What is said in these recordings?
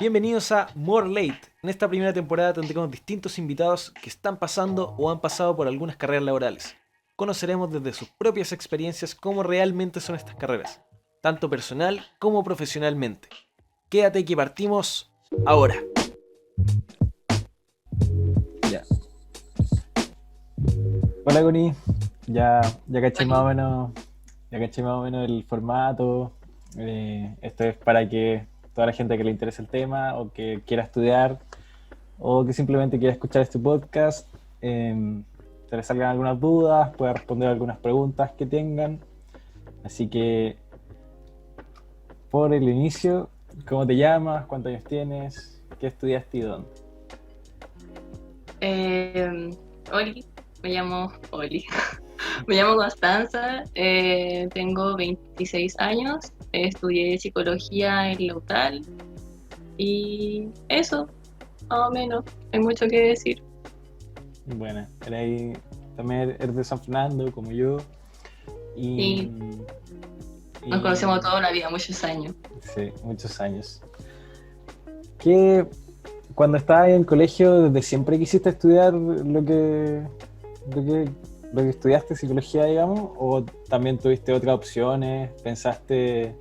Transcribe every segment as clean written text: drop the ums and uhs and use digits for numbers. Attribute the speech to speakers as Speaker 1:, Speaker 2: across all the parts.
Speaker 1: Bienvenidos a More Late. En esta primera temporada tendremos distintos invitados que están pasando o han pasado por algunas carreras laborales. Conoceremos desde sus propias experiencias cómo realmente son estas carreras, tanto personal como profesionalmente. Quédate que partimos ahora.
Speaker 2: Ya. Hola Connie, ya caché más o menos, el formato. Esto es para que toda la gente que le interese el tema o que quiera estudiar o que simplemente quiera escuchar este podcast, se les salgan algunas dudas, pueda responder algunas preguntas que tengan. Así que por el inicio, ¿cómo te llamas? ¿Cuántos años tienes? ¿Qué estudiaste y dónde?
Speaker 3: Oli, me llamo Oli. Me llamo Constanza, tengo 26 años, estudié psicología en la UTAL y eso, más o menos, hay mucho que decir.
Speaker 2: Bueno, también eres de San Fernando, como yo. Y,
Speaker 3: Y nos
Speaker 2: y
Speaker 3: conocemos toda la vida, muchos años.
Speaker 2: sí, muchos años. ¿Qué, cuando estabas en el colegio, desde siempre quisiste estudiar lo que, lo que estudiaste, psicología, digamos? ¿O también tuviste otras opciones? ¿Pensaste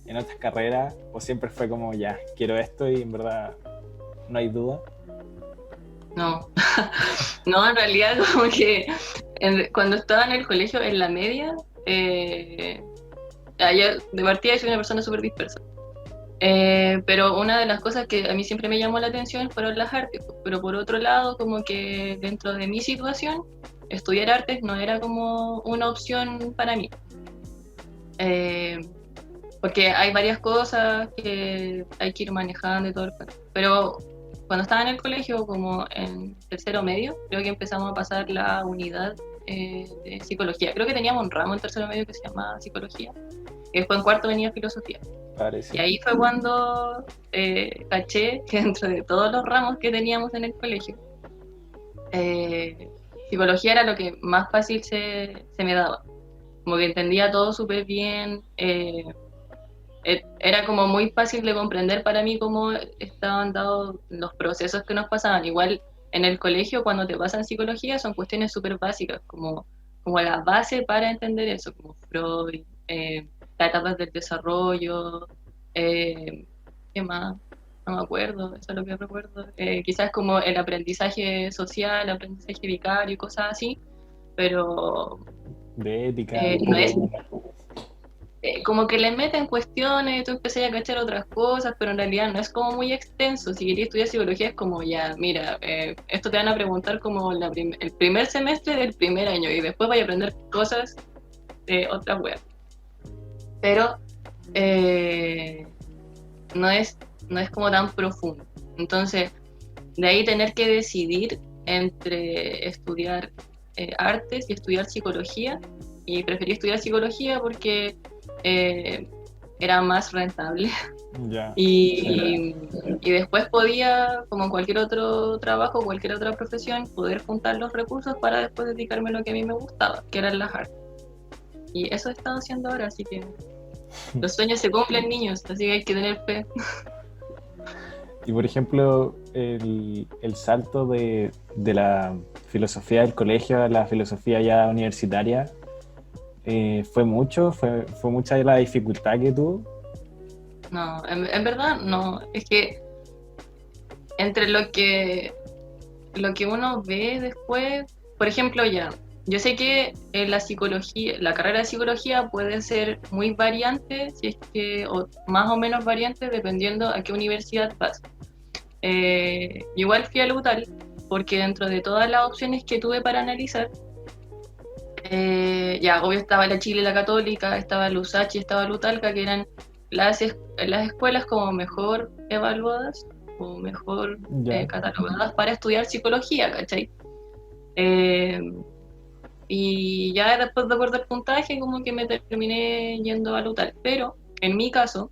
Speaker 2: en otras carreras? ¿O siempre fue como, ya, quiero esto y en verdad no hay duda?
Speaker 3: No, no, en realidad como que cuando estaba en el colegio, en la media, yo de partida soy una persona súper dispersa. Pero una de las cosas que a mí siempre me llamó la atención fueron las artes, pero por otro lado, como que dentro de mi situación, estudiar artes no era como una opción para mí. Eh, Porque hay varias cosas que hay que ir manejando y todo el cuento. Pero cuando estaba en el colegio, como en tercero medio, creo que empezamos a pasar la unidad de psicología. Creo que teníamos un ramo en tercero medio que se llamaba psicología, y después en cuarto venía filosofía. Y
Speaker 2: Parece.
Speaker 3: ahí fue cuando caché que dentro de todos los ramos que teníamos en el colegio, eh, psicología era lo que más fácil se me daba. Como que entendía todo súper bien, era como muy fácil de comprender para mí cómo estaban dados los procesos que nos pasaban. Igual en el colegio, cuando te pasan psicología, son cuestiones súper básicas, como la base para entender eso, como Freud, las etapas del desarrollo, eh, ¿qué más? No me acuerdo, eso es lo que recuerdo. Quizás como el aprendizaje social, aprendizaje vicario y cosas así, pero
Speaker 2: De ética un
Speaker 3: no es
Speaker 2: poco.
Speaker 3: como que le meten cuestiones, tú empecé a cachar otras cosas, pero en realidad no es como muy extenso. Si querías estudiar psicología es como ya, mira, esto te van a preguntar como el primer semestre del primer año y después vaya a aprender cosas de otras weas. Pero eh, no es, no es como tan profundo. Entonces, de ahí tener que decidir entre estudiar artes y estudiar psicología. Y preferí estudiar psicología porque eh, era más rentable.
Speaker 2: Ya, sí.
Speaker 3: Y después podía, como en cualquier otro trabajo, cualquier otra profesión, poder juntar los recursos para después dedicarme a lo que a mí me gustaba, que eran las artes. Y eso he estado haciendo ahora, así que los sueños se cumplen, niños, así que hay que tener fe.
Speaker 2: Y por ejemplo, el salto de la filosofía del colegio a la filosofía ya universitaria, ¿fue mucho? ¿Fue mucha la dificultad que tuvo?
Speaker 3: No, en verdad no, es que entre lo que uno ve después, por ejemplo, ya, yo sé que la psicología, la carrera de psicología puede ser muy variante, si es que, o más o menos variante, dependiendo a qué universidad vas. Igual fui a la UTAL, porque dentro de todas las opciones que tuve para analizar, ya, obvio estaba la Chile, la Católica, estaba la USACH y estaba la UTALCA, que eran las escuelas como mejor evaluadas o mejor
Speaker 2: Ya,
Speaker 3: catalogadas para estudiar psicología, ¿cachai? Eh, y ya después de acuerdo al puntaje, como que me terminé yendo a la UTAL. Pero en mi caso,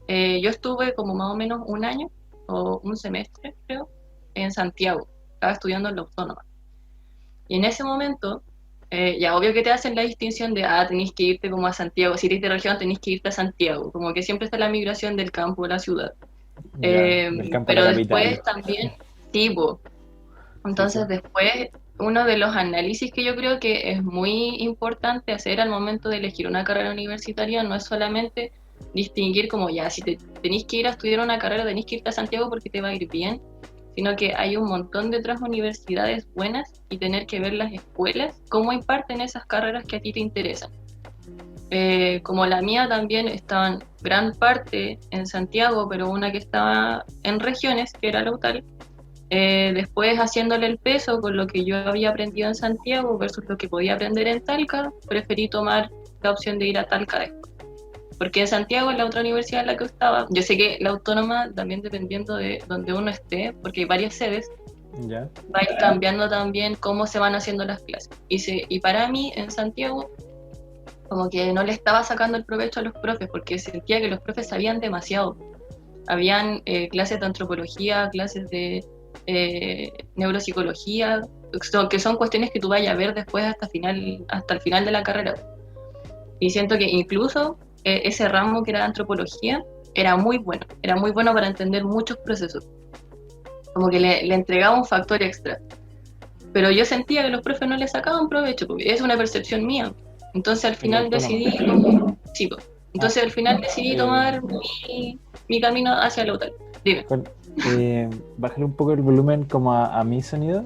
Speaker 3: yo estuve como más o menos un año o un semestre, creo, en Santiago. Estaba estudiando en la Autónoma. Y en ese momento, ya obvio que te hacen la distinción de, tenéis que irte como a Santiago, si eres de región tenéis que irte a Santiago, como que siempre está la migración del campo a la ciudad.
Speaker 2: Ya, del campo a la
Speaker 3: Pero
Speaker 2: capital.
Speaker 3: después también, tipo,
Speaker 2: Sí, sí.
Speaker 3: entonces después uno de los análisis que yo creo que es muy importante hacer al momento de elegir una carrera universitaria no es solamente distinguir como ya, si te tenéis que ir a estudiar una carrera, tenéis que irte a Santiago porque te va a ir bien, sino que hay un montón de otras universidades buenas y tener que ver las escuelas, cómo imparten esas carreras que a ti te interesan. Como la mía también estaban gran parte en Santiago, pero una que estaba en regiones, que era la UTAL, después haciéndole el peso con lo que yo había aprendido en Santiago versus lo que podía aprender en Talca, preferí tomar la opción de ir a Talca después. Porque en Santiago, en la otra universidad en la que estaba, yo sé que la autónoma, también dependiendo de donde uno esté, porque hay varias sedes,
Speaker 2: Ya.
Speaker 3: va a ir cambiando también cómo se van haciendo las clases. Y para mí, en Santiago, como que no le estaba sacando el provecho a los profes, porque sentía que los profes sabían demasiado. Habían clases de antropología, clases de neuropsicología, que son cuestiones que tú vayas a ver después hasta el final de la carrera. Y siento que incluso ese ramo que era antropología era muy bueno para entender muchos procesos, como que le entregaba un factor extra. Pero yo sentía que los profes no le sacaban provecho, porque es una percepción mía. Entonces al
Speaker 2: En la
Speaker 3: final
Speaker 2: autónoma.
Speaker 3: decidí como, sí, pues.
Speaker 2: Ah,
Speaker 3: Entonces al final decidí
Speaker 2: eh,
Speaker 3: tomar mi camino hacia la UTAL. Dime,
Speaker 2: con- bájale un poco el volumen como a mi sonido,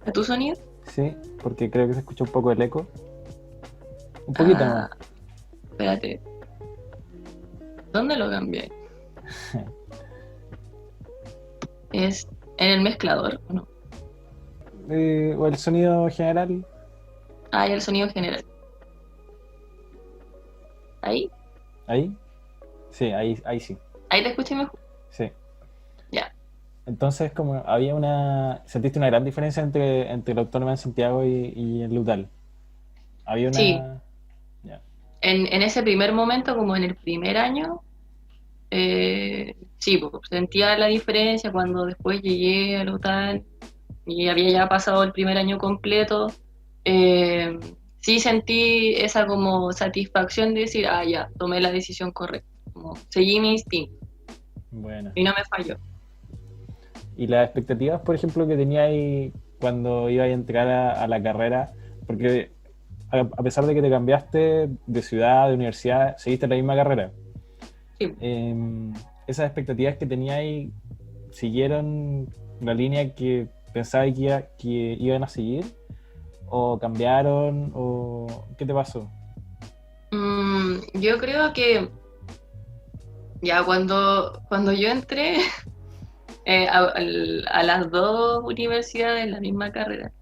Speaker 3: ¿a tu sonido?
Speaker 2: sí, porque creo que se escucha un poco el eco. Un poquito nomás.
Speaker 3: Ah, espérate, ¿dónde lo cambié? ¿Es en el mezclador o no?
Speaker 2: O el sonido general,
Speaker 3: Ah, y el sonido general. Ahí,
Speaker 2: ahí. Sí, ahí sí.
Speaker 3: ahí te escuché mejor.
Speaker 2: Sí.
Speaker 3: Ya.
Speaker 2: Entonces, como había sentiste una gran diferencia entre la autónoma en Santiago y en Lutal. Había
Speaker 3: Sí,
Speaker 2: una, ya,
Speaker 3: en ese primer momento, como en el primer año, sí, pues, sentía la diferencia cuando después llegué a la UTAN y había ya pasado el primer año completo. eh, sí sentí esa como satisfacción de decir, ah, ya, tomé la decisión correcta, como seguí mi instinto
Speaker 2: bueno.
Speaker 3: y no me falló.
Speaker 2: Y las expectativas, por ejemplo, que tenía ahí cuando iba a entrar a la carrera, porque a pesar de que te cambiaste de ciudad, de universidad, seguiste la misma carrera.
Speaker 3: Sí.
Speaker 2: Esas expectativas que tenía ahí siguieron la línea que pensaba que iban a seguir, o cambiaron, o ¿qué te pasó?
Speaker 3: Yo creo que ya cuando yo entré a las dos universidades en la misma carrera,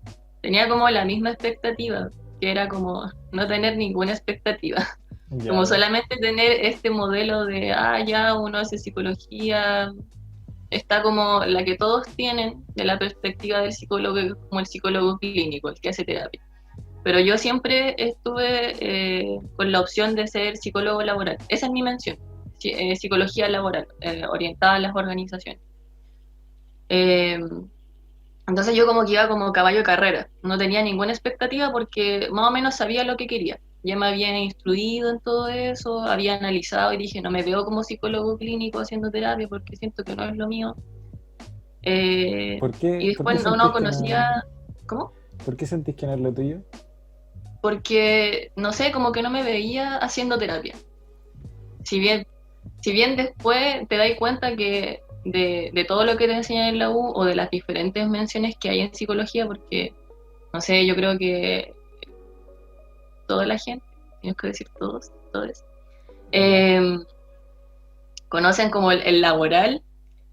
Speaker 3: tenía como la misma expectativa, que era como no tener ninguna expectativa, como
Speaker 2: Ya,
Speaker 3: solamente tener este modelo de, ah, ya uno hace psicología, está como la que todos tienen de la perspectiva del psicólogo, como el psicólogo clínico, el que hace terapia. Pero yo siempre estuve con la opción de ser psicólogo laboral. Esa es mi mención, psicología laboral, orientada a las organizaciones. Eh, entonces yo como que iba como caballo de carrera, no tenía ninguna expectativa porque más o menos sabía lo que quería. Ya me había instruido en todo eso, había analizado y dije, no me veo como psicólogo clínico haciendo terapia porque siento que no es lo mío. Y
Speaker 2: por qué
Speaker 3: después no
Speaker 2: sentís que no,
Speaker 3: conocía, ¿cómo?
Speaker 2: por qué sentís que no es lo tuyo?
Speaker 3: Porque, no sé, como que no me veía haciendo terapia. Si bien, si bien después te das cuenta que de todo lo que te enseñan en la U o de las diferentes menciones que hay en psicología, porque, no sé, yo creo que toda la gente, tengo que decir todos,
Speaker 2: Ya,
Speaker 3: eh, conocen como el laboral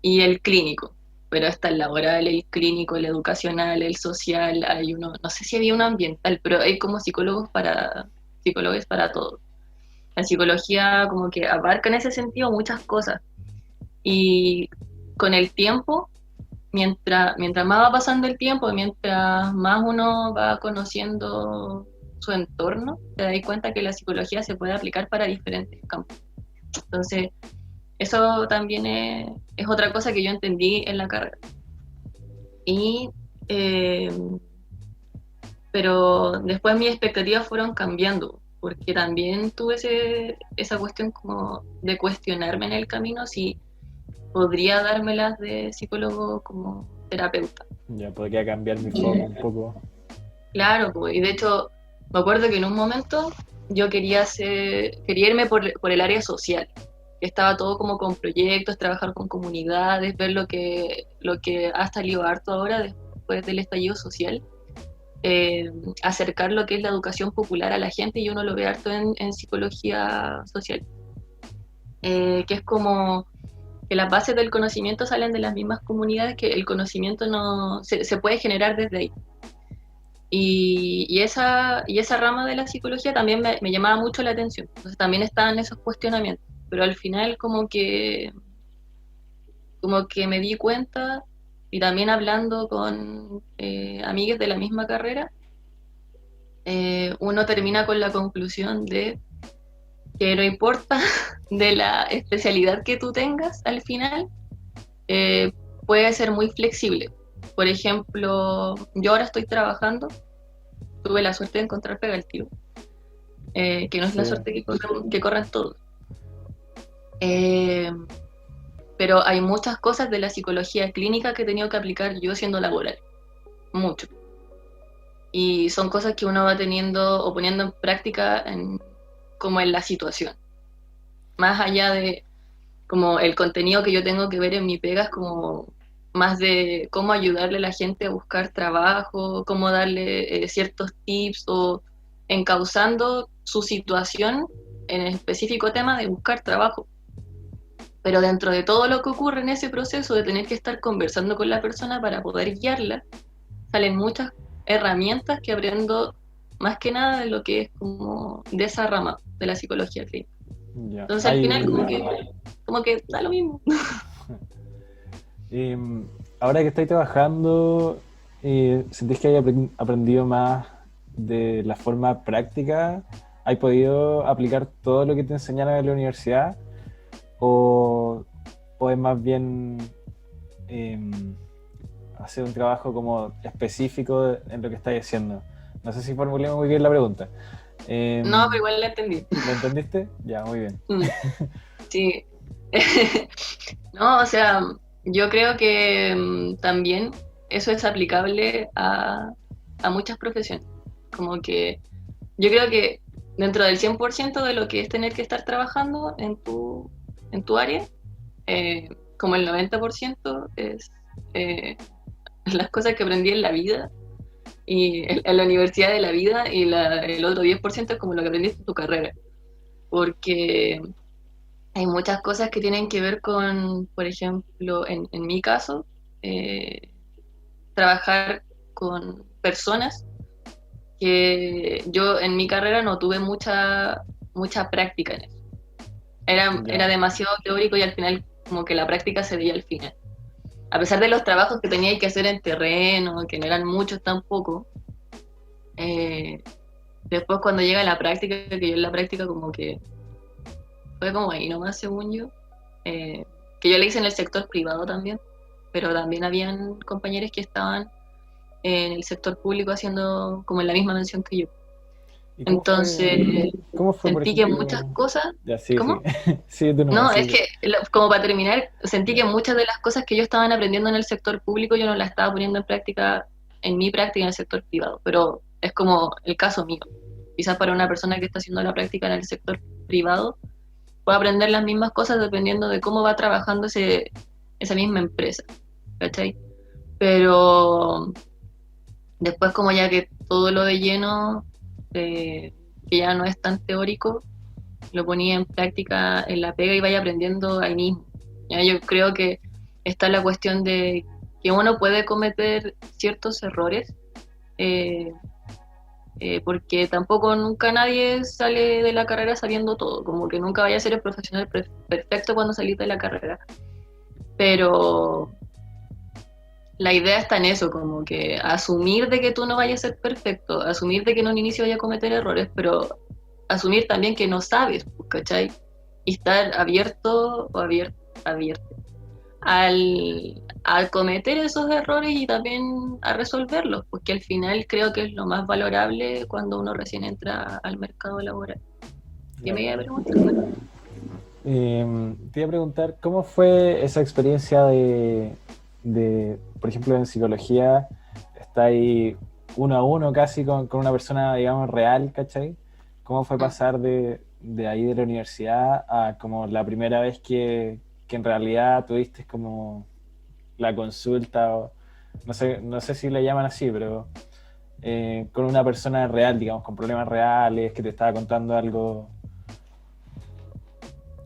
Speaker 3: y el clínico. Pero está el laboral, el clínico, el educacional, el social, hay uno, no sé si había uno ambiental, pero hay como psicólogos para todo. La psicología como que abarca en ese sentido muchas cosas. Y con el tiempo, mientras más va pasando el tiempo, mientras más uno va conociendo su entorno, te das cuenta que la psicología se puede aplicar para diferentes campos. Entonces, eso también es otra cosa que yo entendí en la carrera. Y, eh, pero después mis expectativas fueron cambiando, porque también tuve esa cuestión como de cuestionarme en el camino si podría dármelas de psicólogo como terapeuta.
Speaker 2: Ya podría cambiar mi foco un poco.
Speaker 3: Claro, pues, y de hecho, me acuerdo que en un momento yo quería irme por el área social. Estaba todo como con proyectos, trabajar con comunidades, ver lo que ha salido harto ahora después del estallido social, eh, acercar lo que es la educación popular a la gente, y uno lo ve harto en psicología social, que es como que las bases del conocimiento salen de las mismas comunidades, que el conocimiento no se puede generar desde ahí. Y esa rama de la psicología también me llamaba mucho la atención. Entonces también estaban esos cuestionamientos. Pero al final como que me di cuenta, y también hablando con amigues de la misma carrera, uno termina con la conclusión de que no importa de la especialidad que tú tengas al final, eh, puede ser muy flexible. Por ejemplo, yo ahora estoy trabajando, tuve la suerte de encontrar pega al tiro, que no es la
Speaker 2: Sí.
Speaker 3: suerte que corran todos. Eh, pero hay muchas cosas de la psicología clínica que he tenido que aplicar yo siendo laboral, mucho. Y son cosas que uno va teniendo o poniendo en práctica como en la situación. Más allá de como el contenido que yo tengo que ver en mi pega, es como más de cómo ayudarle a la gente a buscar trabajo, cómo darle ciertos tips o encauzando su situación en el específico tema de buscar trabajo. Pero dentro de todo lo que ocurre en ese proceso de tener que estar conversando con la persona para poder guiarla, salen muchas herramientas que aprendo más que nada de lo que es como de esa rama de la psicología clínica.
Speaker 2: Ya.
Speaker 3: Entonces al final como que da lo mismo.
Speaker 2: Em, Ahora que estáis trabajando, ¿sentís que hay aprendido más de la forma práctica? ¿Has podido aplicar todo lo que te enseñaron en la universidad? ¿O, o es más bien hacer un trabajo como específico en lo que estáis haciendo? No sé si formulé muy bien la pregunta.
Speaker 3: No, pero igual la entendí.
Speaker 2: ¿Lo entendiste? Ya, muy bien.
Speaker 3: Sí. No, o sea, yo creo que también eso es aplicable a muchas profesiones. Como que yo creo que dentro del 100% de lo que es tener que estar trabajando en tu área, como el 90% es las cosas que aprendí en la vida y en la universidad de la vida, y el otro 10% es como lo que aprendiste en tu carrera. Porque hay muchas cosas que tienen que ver con, por ejemplo, en mi caso, eh, trabajar con personas que yo en mi carrera no tuve mucha práctica en eso. Era
Speaker 2: Ya.
Speaker 3: demasiado teórico, y al final como que la práctica se veía al final. A pesar de los trabajos que tenía que hacer en terreno, que no eran muchos tampoco, eh, después cuando llega la práctica, que yo en la práctica como que fue como ahí nomás, según yo, que yo le hice en el sector privado también, pero también habían compañeros que estaban en el sector público haciendo como en la misma mención que yo.
Speaker 2: ¿Y
Speaker 3: Entonces,
Speaker 2: cómo fue, por
Speaker 3: sentí que muchas
Speaker 2: ejemplo?
Speaker 3: cosas,
Speaker 2: Ya, sí, sí.
Speaker 3: ¿cómo?
Speaker 2: Sí, de nuevo,
Speaker 3: No, es
Speaker 2: sí.
Speaker 3: que, como para terminar, sentí que
Speaker 2: Ya.
Speaker 3: muchas de las cosas que yo estaban aprendiendo en el sector público yo no las estaba poniendo en práctica, en mi práctica en el sector privado, pero es como el caso mío. Quizás para una persona que está haciendo la práctica en el sector privado puede aprender las mismas cosas dependiendo de cómo va trabajando esa misma empresa, ¿cachai? Pero después como ya que todo lo de lleno, que ya no es tan teórico, lo ponía en práctica en la pega y vaya aprendiendo ahí mismo. ¿Ya? Yo creo que está la cuestión de que uno puede cometer ciertos errores, eh, porque tampoco nunca nadie sale de la carrera sabiendo todo, como que nunca vaya a ser el profesional perfecto cuando salís de la carrera. Pero la idea está en eso, como que asumir de que tú no vayas a ser perfecto, asumir de que en un inicio vaya a cometer errores, pero asumir también que no sabes, ¿cachai? Y estar abierto o abierto al cometer esos errores y también a resolverlos, porque al final creo que es lo más valorable cuando uno recién entra al mercado laboral. ¿Qué me
Speaker 2: Claro.
Speaker 3: iba a preguntar?
Speaker 2: Te iba a preguntar, ¿cómo fue esa experiencia por ejemplo, en psicología, está ahí uno a uno casi con una persona, digamos, real, ¿cachai? ¿Cómo fue
Speaker 3: Mm.
Speaker 2: pasar de ahí de la universidad a como la primera vez que en realidad tuviste como la consulta, o no sé si le llaman así, pero con una persona real, digamos, con problemas reales, que te estaba contando algo?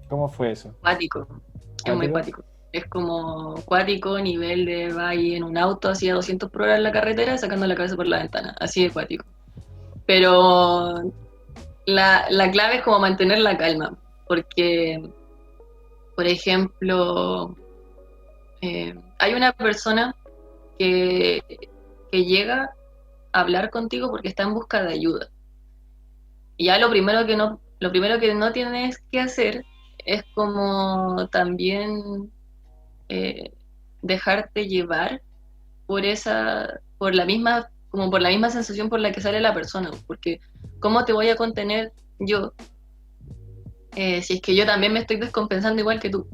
Speaker 2: ¿Cómo fue eso?
Speaker 3: Cuático, es muy
Speaker 2: ¿Cuático?
Speaker 3: cuático. Es como cuático, nivel de va ahí en un auto así a 200 por hora en la carretera sacando la cabeza por la ventana, así de cuático. Pero la clave es como mantener la calma, porque, por ejemplo, hay una persona que, que llega a hablar contigo porque está en busca de ayuda. Y ya lo primero que no tienes que hacer es como también eh, dejarte llevar por la misma sensación por la que sale la persona, porque ¿cómo te voy a contener yo si es que yo también me estoy descompensando igual que tú?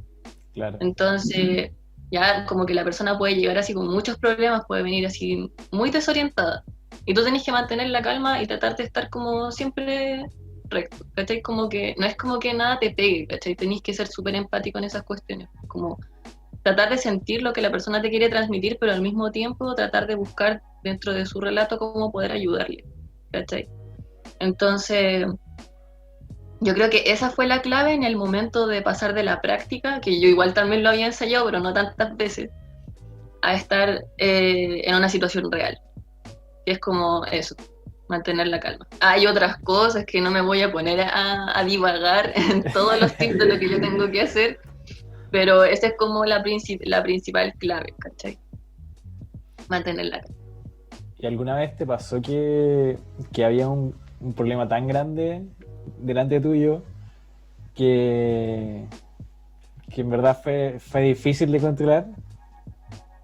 Speaker 2: Claro.
Speaker 3: Entonces, ya como que la persona puede llegar así con muchos problemas, puede venir así muy desorientada. Y tú tenés que mantener la calma y tratar de estar como siempre recto, ¿cachai? Como que no es como que nada te pegue, ¿cachai? Tenés que ser súper empático en esas cuestiones. Como tratar de sentir lo que la persona te quiere transmitir, pero al mismo tiempo tratar de buscar dentro de su relato cómo poder ayudarle, ¿cachai? Entonces, yo creo que esa fue la clave en el momento de pasar de la práctica, que yo igual también lo había ensayado, pero no tantas veces, a estar en una situación real. Que es como eso, mantener la calma. Hay otras cosas que no me voy a poner a divagar en todos los tips de lo que yo tengo que hacer, pero esa es como la principal clave, ¿cachai? Mantener la calma.
Speaker 2: ¿Y alguna vez te pasó que había un problema tan grande delante tuyo que, que en verdad fue difícil de controlar?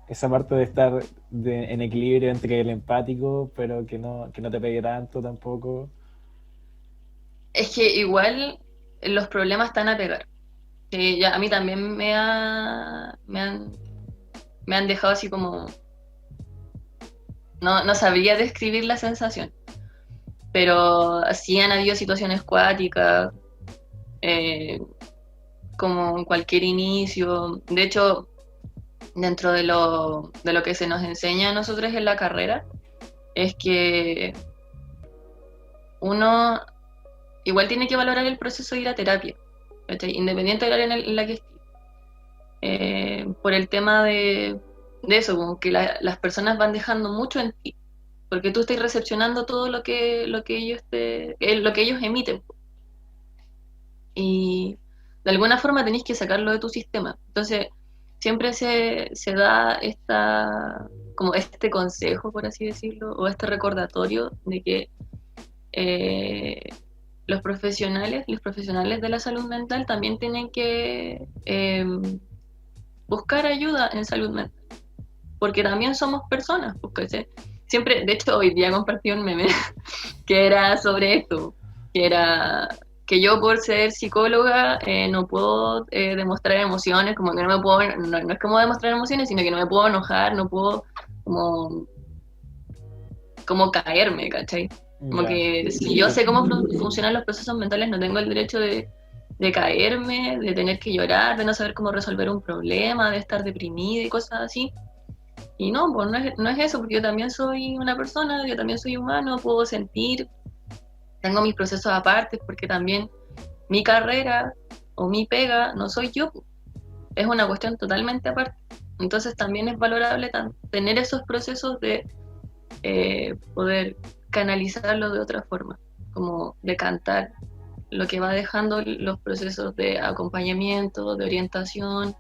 Speaker 2: Esa parte de estar en equilibrio entre el empático, pero que no te pegue tanto tampoco.
Speaker 3: Es que igual los problemas están a pegar. Que ya a mí también me han dejado así como, no sabría describir la sensación, pero sí han habido situaciones cuáticas, eh, como en cualquier inicio. De hecho, dentro de lo que se nos enseña a nosotros en la carrera, es que uno igual tiene que valorar el proceso de ir a terapia, ¿cachai? Independiente del área en la que esté. Por el tema de eso, como que las personas van dejando mucho en ti, porque tú estás recepcionando todo lo que ellos emiten, y de alguna forma tenés que sacarlo de tu sistema. Entonces, siempre se da como este consejo, por así decirlo, o este recordatorio de que eh, los profesionales de la salud mental también tienen que buscar ayuda en salud mental, porque también somos personas, porque siempre, de hecho, hoy día compartí un meme que era sobre esto, que era que yo por ser psicóloga no puedo demostrar emociones, como que no me puedo, no es como demostrar emociones, sino que no me puedo enojar, no puedo como, como caerme, ¿cachai? Como
Speaker 2: Ya.
Speaker 3: que si yo sé cómo funcionan los procesos mentales, no tengo el derecho de caerme, de tener que llorar, de no saber cómo resolver un problema, de estar deprimida y cosas así. Y no, pues no es eso, porque yo también soy una persona, yo también soy humano, puedo sentir, tengo mis procesos aparte, porque también mi carrera o mi pega no soy yo, pues, es una cuestión totalmente aparte. Entonces también es valorable tener esos procesos de poder canalizarlo de otra forma, como decantar lo que va dejando los procesos de acompañamiento, de orientación,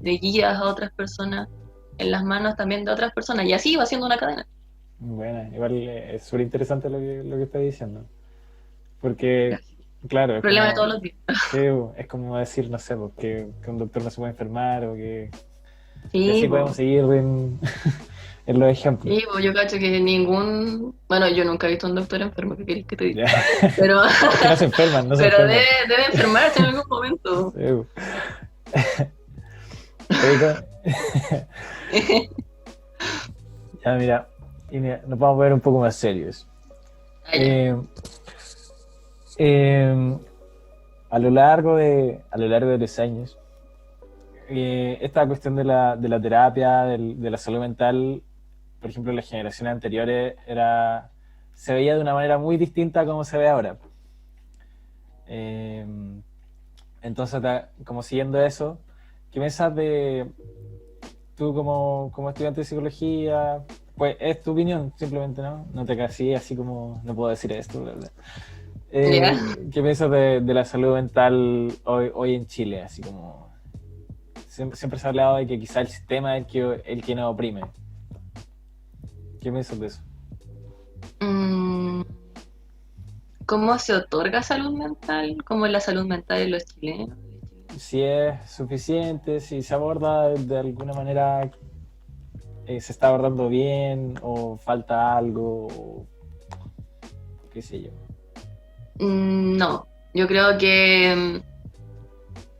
Speaker 3: de guías a otras personas, en las manos también de otras personas, y así va siendo una cadena.
Speaker 2: Bueno, igual es súper interesante lo que estás diciendo. Porque, claro, es
Speaker 3: Problema de todos
Speaker 2: como,
Speaker 3: los días.
Speaker 2: sí, es como decir, no sé, pues, que un doctor no se puede enfermar o que... Y
Speaker 3: Sí,
Speaker 2: así podemos
Speaker 3: po.
Speaker 2: seguir en los ejemplos.
Speaker 3: Y pues, yo cacho que ningún, bueno, yo nunca he visto a un doctor enfermo, ¿qué querés que te diga?
Speaker 2: Ya.
Speaker 3: Pero,
Speaker 2: Es que no se enferman, no se
Speaker 3: pero
Speaker 2: enferman.
Speaker 3: debe enfermarse en algún momento.
Speaker 2: Sí, po. Oye, ya mira, nos vamos a ver un poco más serios.
Speaker 3: Ah, ya.
Speaker 2: Eh, eh, a lo largo de los años, esta cuestión de la terapia, de la salud mental, por ejemplo, en las generaciones anteriores, se veía de una manera muy distinta a como se ve ahora. Eh, entonces, como siguiendo eso, ¿qué piensas de tú como estudiante de psicología? Pues es tu opinión, simplemente, ¿no? No te casí así como, no puedo decir esto, bla, bla.
Speaker 3: ¿Ya?
Speaker 2: ¿Qué piensas de la salud mental hoy en Chile? Así como siempre se ha hablado de que quizá el sistema es el que nos oprime. ¿Qué piensas de eso?
Speaker 3: Mm, ¿Cómo se otorga salud mental? ¿Cómo es la salud mental de los chilenos?
Speaker 2: Si es suficiente, si se aborda de alguna manera, se está abordando bien o falta algo, o qué sé yo.
Speaker 3: No, yo creo que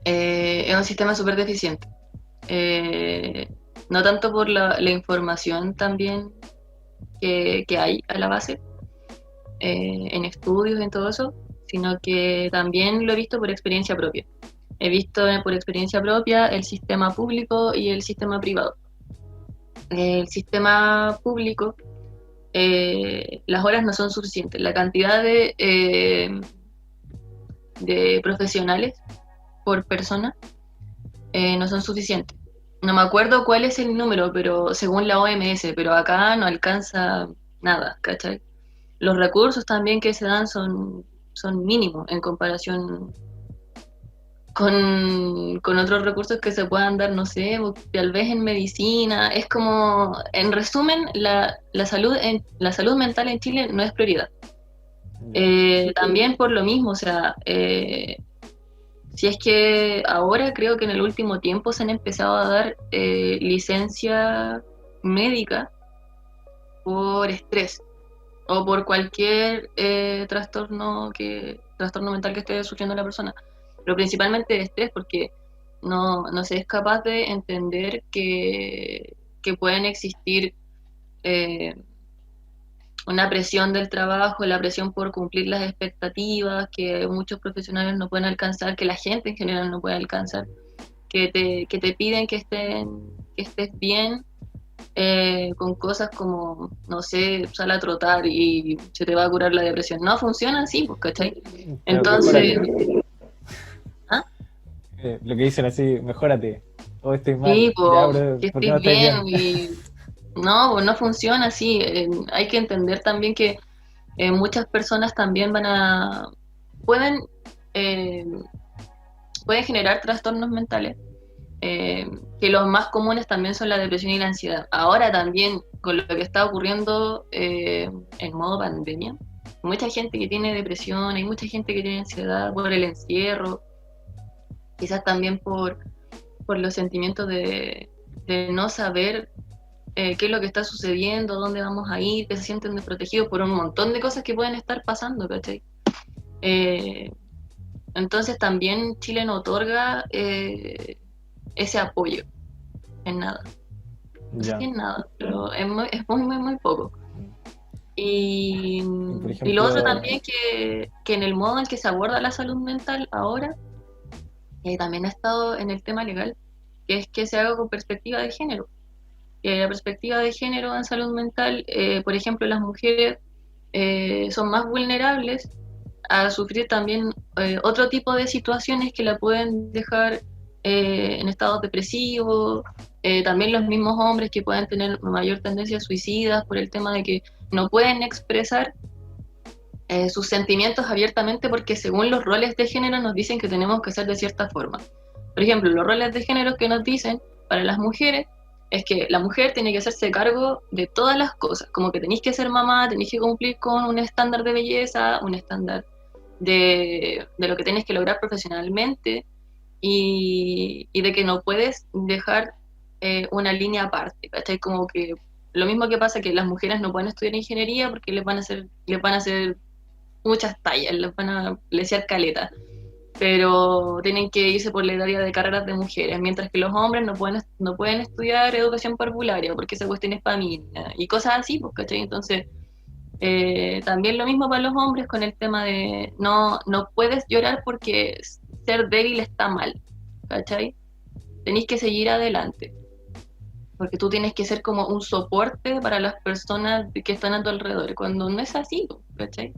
Speaker 3: es un sistema súper deficiente. Eh, no tanto por la información también que hay a la base, en estudios, en todo eso, sino que también lo he visto por experiencia propia. He visto por experiencia propia el sistema público y el sistema privado. El sistema público, las horas no son suficientes, la cantidad de profesionales por persona no son suficientes. No me acuerdo cuál es el número, pero según la OMS, pero acá no alcanza nada, ¿cachai? Los recursos también que se dan son mínimos en comparación con otros recursos que se puedan dar, no sé, tal vez en medicina. Es como, en resumen, la salud mental en Chile no es prioridad.
Speaker 2: Ya.
Speaker 3: También por lo mismo, o sea, si es que ahora creo que en el último tiempo se han empezado a dar licencia médica por estrés o por cualquier trastorno mental que esté sufriendo la persona, pero principalmente de estrés, porque no se es capaz de entender que pueden existir eh, una presión del trabajo, la presión por cumplir las expectativas que muchos profesionales no pueden alcanzar, que la gente en general no puede alcanzar, que te piden que estés bien, con cosas como, no sé, sal a trotar y se te va a curar la depresión. No funciona así, pues, ¿cachai?
Speaker 2: Pero
Speaker 3: Entonces,
Speaker 2: mejórate.
Speaker 3: ¿ah?
Speaker 2: Lo que dicen así, mejórate. Oh, estoy
Speaker 3: Sí,
Speaker 2: mal. Ya,
Speaker 3: pues,
Speaker 2: bro,
Speaker 3: que
Speaker 2: ¿por qué
Speaker 3: estés
Speaker 2: no estáis
Speaker 3: bien
Speaker 2: bien?
Speaker 3: y no, pues no funciona así. Hay que entender también que muchas personas también pueden, eh, pueden generar trastornos mentales, que los más comunes también son la depresión y la ansiedad. Ahora también, con lo que está ocurriendo en modo pandemia, hay mucha gente que tiene depresión, hay mucha gente que tiene ansiedad por el encierro, quizás también por los sentimientos de no saber qué es lo que está sucediendo, dónde vamos a ir, que se sienten desprotegidos por un montón de cosas que pueden estar pasando, ¿cachai? Eh, entonces también Chile no otorga ese apoyo en nada. No sé si
Speaker 2: Ya.
Speaker 3: en nada, pero es muy, muy, muy poco. Y,
Speaker 2: Y por
Speaker 3: y lo otro
Speaker 2: ejemplo,
Speaker 3: también que en el modo en que se aborda la salud mental ahora, también ha estado en el tema legal, que es que se haga con perspectiva de género. La perspectiva de género en salud mental, por ejemplo, las mujeres son más vulnerables a sufrir también otro tipo de situaciones que la pueden dejar en estados depresivos, también los mismos hombres que pueden tener mayor tendencia a suicidas por el tema de que no pueden expresar sus sentimientos abiertamente porque según los roles de género nos dicen que tenemos que ser de cierta forma. Por ejemplo, los roles de género que nos dicen para las mujeres es que la mujer tiene que hacerse cargo de todas las cosas, como que tenéis que ser mamá, tenéis que cumplir con un estándar de belleza, un estándar de lo que tienes que lograr profesionalmente y de que no puedes dejar una línea aparte, ¿cachai? Como que lo mismo que pasa que las mujeres no pueden estudiar ingeniería porque les van a hacer muchas tallas, les van a lesear caleta, pero tienen que irse por el área de carreras de mujeres, mientras que los hombres no pueden estudiar educación parvularia porque esa cuestión es para mí, y cosas así, pues, ¿cachai? Entonces, también lo mismo para los hombres con el tema de no puedes llorar porque ser débil está mal, ¿cachai? Tenéis que seguir adelante, porque tú tienes que ser como un soporte para las personas que están a tu alrededor, cuando no es así, ¿cachai?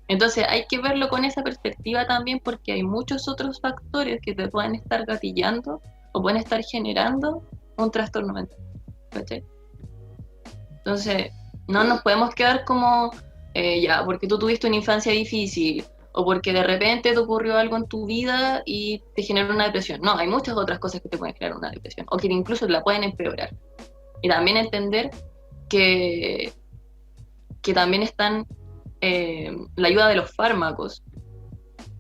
Speaker 3: Entonces hay que verlo con esa perspectiva también, porque hay muchos otros factores que te pueden estar gatillando o pueden estar generando un trastorno mental, ¿cachai? Entonces, no nos podemos quedar como, ya, porque tú tuviste una infancia difícil, o porque de repente te ocurrió algo en tu vida y te generó una depresión. No, hay muchas otras cosas que te pueden generar una depresión, o que incluso la pueden empeorar. Y también entender que, que también están la ayuda de los fármacos,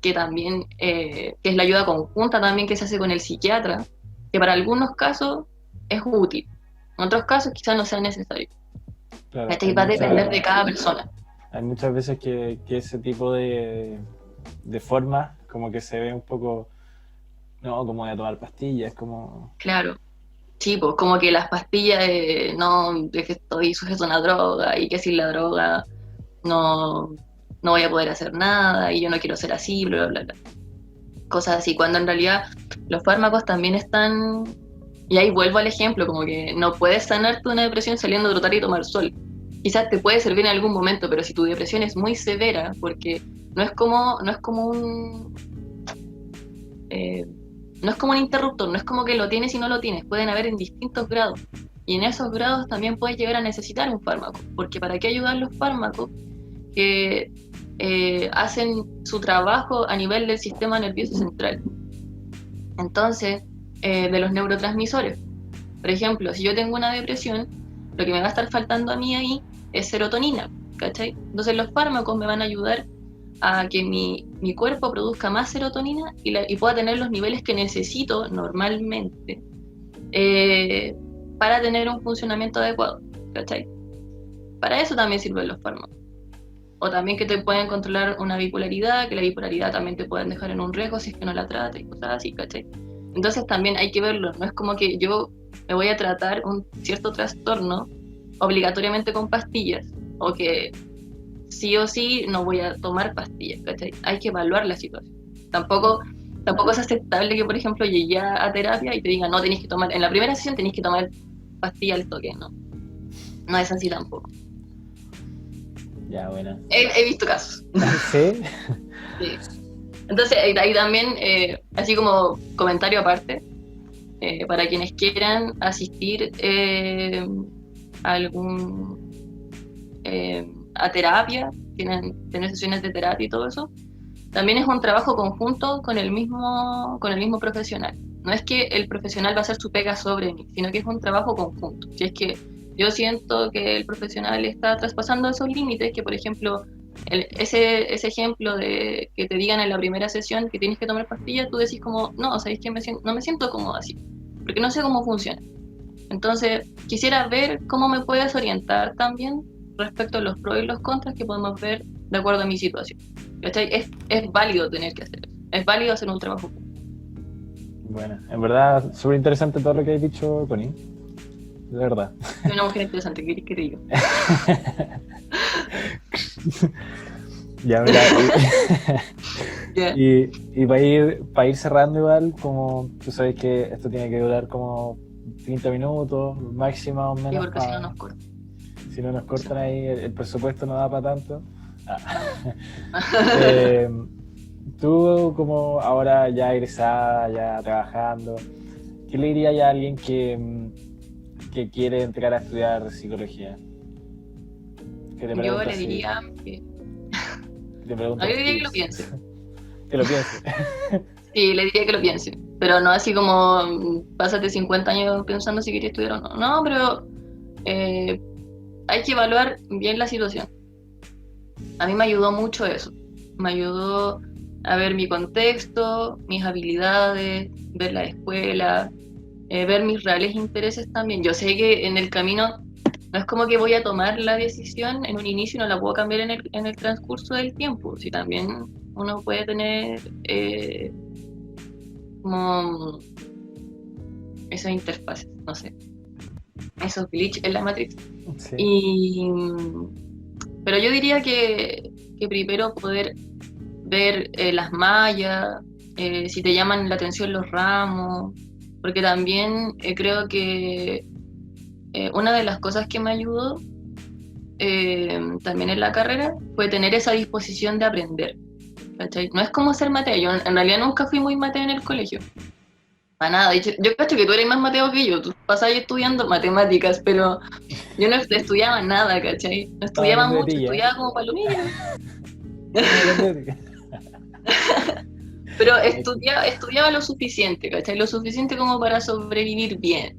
Speaker 3: que también, que es la ayuda conjunta también que se hace con el psiquiatra, que para algunos casos es útil, en otros casos quizás no sea necesario.
Speaker 2: Claro,
Speaker 3: Este va a depender de cada persona.
Speaker 2: hay muchas veces que ese tipo de formas como que se ve un poco, no, como de tomar pastillas, como...
Speaker 3: Claro. Sí, pues como que las pastillas de que estoy sujeto a una droga y que sin la droga no, no voy a poder hacer nada y yo no quiero ser así, bla, bla, bla. Cosas así, cuando en realidad los fármacos también están... Y ahí vuelvo al ejemplo, como que no puedes sanarte una depresión saliendo a trotar y tomar sol. Quizás te puede servir en algún momento, pero si tu depresión es muy severa, porque no es como un interruptor, no es como que lo tienes y no lo tienes, pueden haber en distintos grados. Y en esos grados también puedes llegar a necesitar un fármaco, porque ¿para qué ayudan los fármacos que hacen su trabajo a nivel del sistema nervioso central? Entonces, de los neurotransmisores. Por ejemplo, si yo tengo una depresión, lo que me va a estar faltando a mí ahí es serotonina, ¿cachai? Entonces los fármacos me van a ayudar a que mi cuerpo produzca más serotonina y pueda tener los niveles que necesito normalmente para tener un funcionamiento adecuado, ¿cachai? Para eso también sirven los fármacos. O también que te pueden controlar una bipolaridad, que la bipolaridad también te pueden dejar en un riesgo si es que no la tratas y cosas así, ¿cachai? Entonces también hay que verlo, no es como que yo me voy a tratar un cierto trastorno obligatoriamente con pastillas, o que sí o sí no voy a tomar pastillas, ¿cachai? Hay que evaluar la situación. Tampoco es aceptable que, por ejemplo, llegue a terapia y te digan, no, tenéis que tomar, en la primera sesión tenéis que tomar pastilla al toque, ¿no? No es así tampoco.
Speaker 2: Ya, bueno.
Speaker 3: He visto casos.
Speaker 2: ¿Sí?
Speaker 3: Sí. Entonces, ahí también, así como comentario aparte, para quienes quieran asistir a terapia, tener sesiones de terapia y todo eso, también es un trabajo conjunto con el mismo profesional. No es que el profesional va a hacer su pega sobre mí, sino que es un trabajo conjunto. Si es que yo siento que el profesional está traspasando esos límites, que por ejemplo, ese ejemplo de que te digan en la primera sesión que tienes que tomar pastillas, tú decís como, no, ¿sabéis que no me siento cómodo así? Porque no sé cómo funciona. Entonces, quisiera ver cómo me puedes orientar también respecto a los pros y los contras que podemos ver de acuerdo a mi situación. ¿Cachai? Es válido tener que hacer eso. Es válido hacer un trabajo.
Speaker 2: Bueno, en verdad, súper interesante todo lo que has dicho, Connie. De verdad.
Speaker 3: Soy una mujer interesante, ¿qué te digo?
Speaker 2: Ya, mira.
Speaker 3: Yeah.
Speaker 2: Y para ir cerrando igual, como tú sabes que esto tiene que durar como 30 minutos, máximo o menos.
Speaker 3: Sí, porque si no nos cortan.
Speaker 2: Si no nos cortan ahí, el presupuesto no da para tanto. Tú como ahora ya egresada, ya trabajando, ¿qué le dirías a alguien que quiere entrar a estudiar psicología?
Speaker 3: Yo le diría que...
Speaker 2: Te pregunto,
Speaker 3: No, yo diría que lo piense.
Speaker 2: Que lo piense.
Speaker 3: Sí, le diría que lo piense. Pero no así como pásate 50 años pensando si quería estudiar o no. No, pero hay que evaluar bien la situación. A mí me ayudó mucho eso. Me ayudó a ver mi contexto, mis habilidades, ver la escuela, ver mis reales intereses también. Yo sé que en el camino no es como que voy a tomar la decisión en un inicio y no la puedo cambiar en el transcurso del tiempo. Si también uno puede tener como esas interfaces, no sé, esos glitches en la Matrix.
Speaker 2: Sí.
Speaker 3: Pero yo diría que primero poder ver las mallas, si te llaman la atención los ramos, porque también creo que una de las cosas que me ayudó también en la carrera fue tener esa disposición de aprender, ¿cachai? No es como ser Mateo, yo en realidad nunca fui muy Mateo en el colegio, para nada. Yo cacho que tú eres más Mateo que yo, tú pasabas estudiando matemáticas, pero yo no estudiaba nada, ¿cachai? No
Speaker 2: Estaba
Speaker 3: estudiaba
Speaker 2: hablando de
Speaker 3: mucho,
Speaker 2: ti, ¿eh?
Speaker 3: estudiaba como palomilla.
Speaker 2: Estaba hablando de ti.
Speaker 3: Pero estudiaba lo suficiente, ¿cachai? Lo suficiente como para sobrevivir bien.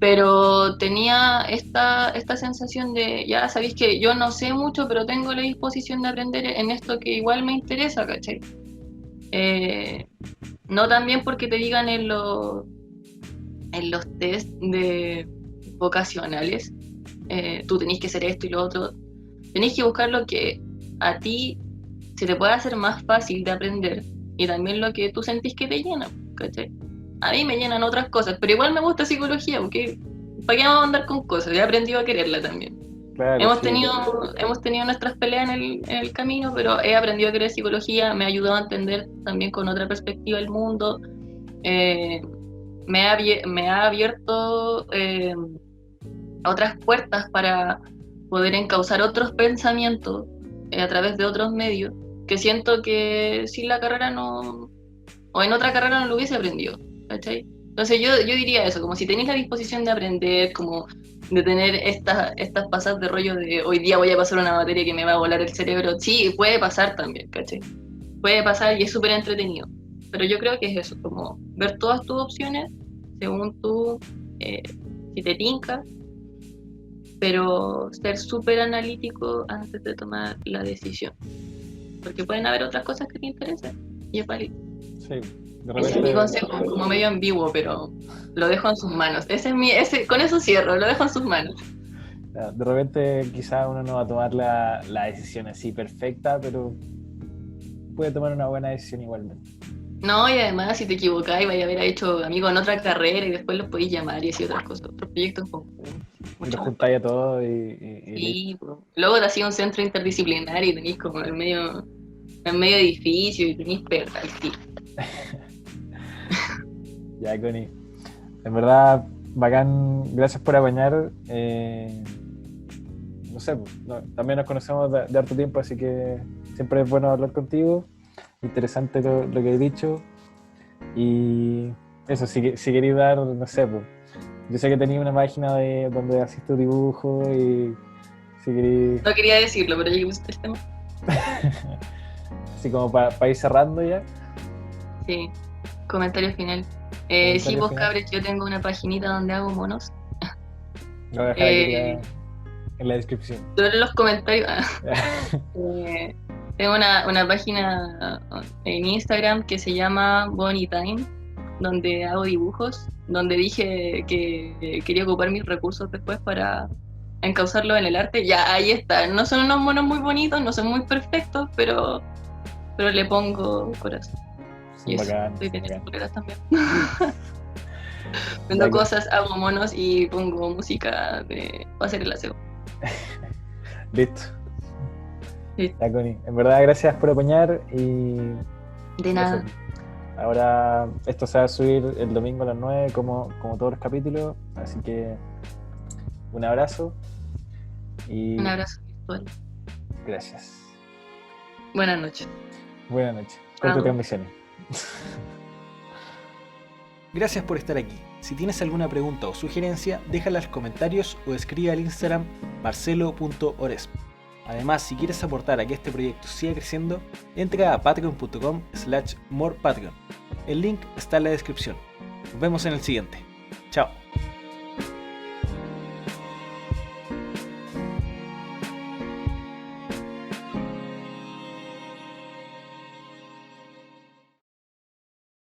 Speaker 3: Pero tenía esta sensación de, ya sabéis que yo no sé mucho, pero tengo la disposición de aprender en esto que igual me interesa, ¿cachai? No también porque te digan en los test vocacionales, tú tenés que hacer esto y lo otro, tenés que buscar lo que a ti se te puede hacer más fácil de aprender y también lo que tú sentís que te llena, ¿cachai? A mí me llenan otras cosas, pero igual me gusta psicología, porque ¿para qué vamos a andar con cosas? He aprendido a quererla también.
Speaker 2: Claro,
Speaker 3: Hemos
Speaker 2: sí.
Speaker 3: tenido nuestras peleas en el camino, pero he aprendido a querer psicología, me ha ayudado a entender también con otra perspectiva el mundo, me ha abierto otras puertas para poder encauzar otros pensamientos a través de otros medios, que siento que sin la carrera no, o en otra carrera no lo hubiese aprendido, ¿cachai? Entonces yo diría eso, como si tenéis la disposición de aprender, como de tener estas pasadas de rollo de hoy día voy a pasar una materia que me va a volar el cerebro, sí, puede pasar también, ¿cachai? Puede pasar y es súper entretenido, pero yo creo que es eso, como ver todas tus opciones según tú, si te tinca, pero ser súper analítico antes de tomar la decisión, porque pueden haber otras cosas que te interesen y es válido.
Speaker 2: Sí, de
Speaker 3: Ese es mi
Speaker 2: repente,
Speaker 3: consejo, como medio ambiguo, pero lo dejo en sus manos. Con eso cierro, lo dejo en sus manos.
Speaker 2: de repente quizás uno no va a tomar la decisión así perfecta, pero puede tomar una buena decisión igualmente.
Speaker 3: No, y además si te equivocás y vaya a haber hecho amigos en otra carrera y después los podéis llamar y así otras cosas, otros proyectos en conjunto.
Speaker 2: Y lo juntáis a todo y
Speaker 3: Sí, pues. Luego te hacía un centro interdisciplinario y tenéis como en medio edificio y tenéis perra, sí.
Speaker 2: Ya, Connie. En verdad, bacán, gracias por apañar. No sé, también nos conocemos de harto tiempo, así que siempre es bueno hablar contigo. Interesante lo que he dicho. Y eso, si queréis dar, no sé, pues, yo sé que tenía una página donde haces tu dibujo y si queréis...
Speaker 3: No quería decirlo, pero ya que pusiste el tema.
Speaker 2: Así como para ir cerrando ya.
Speaker 3: Sí, comentario final. Sí, vos cabres, yo tengo una paginita donde hago monos.
Speaker 2: Lo voy a dejar aquí en la descripción.
Speaker 3: Yo en los comentarios. Tengo una página en Instagram que se llama Bonnie Time, donde hago dibujos, donde dije que quería ocupar mis recursos después para encauzarlo en el arte. Ya, ahí está. No son unos monos muy bonitos, no son muy perfectos, pero le pongo corazón.
Speaker 2: Son bacán.
Speaker 3: Estoy teniendo coleras también. Vendo cosas, hago monos y pongo música para hacer el aseo.
Speaker 2: Listo.
Speaker 3: Sí.
Speaker 2: Ya, Connie. En verdad, gracias por apañar y...
Speaker 3: De nada.
Speaker 2: Eso. Ahora esto se va a subir el domingo a las 9 como todos los capítulos, así que un abrazo y...
Speaker 3: Un abrazo virtual.
Speaker 2: Gracias.
Speaker 3: Buenas noches.
Speaker 2: Buenas noches. Corte transmisiones.
Speaker 1: Gracias por estar aquí. Si tienes alguna pregunta o sugerencia, déjala en los comentarios o escribe al Instagram marcelo.oresp. Además, si quieres aportar a que este proyecto siga creciendo, entra a patreon.com/morepatreon. El link está en la descripción. Nos vemos en el siguiente. Chao.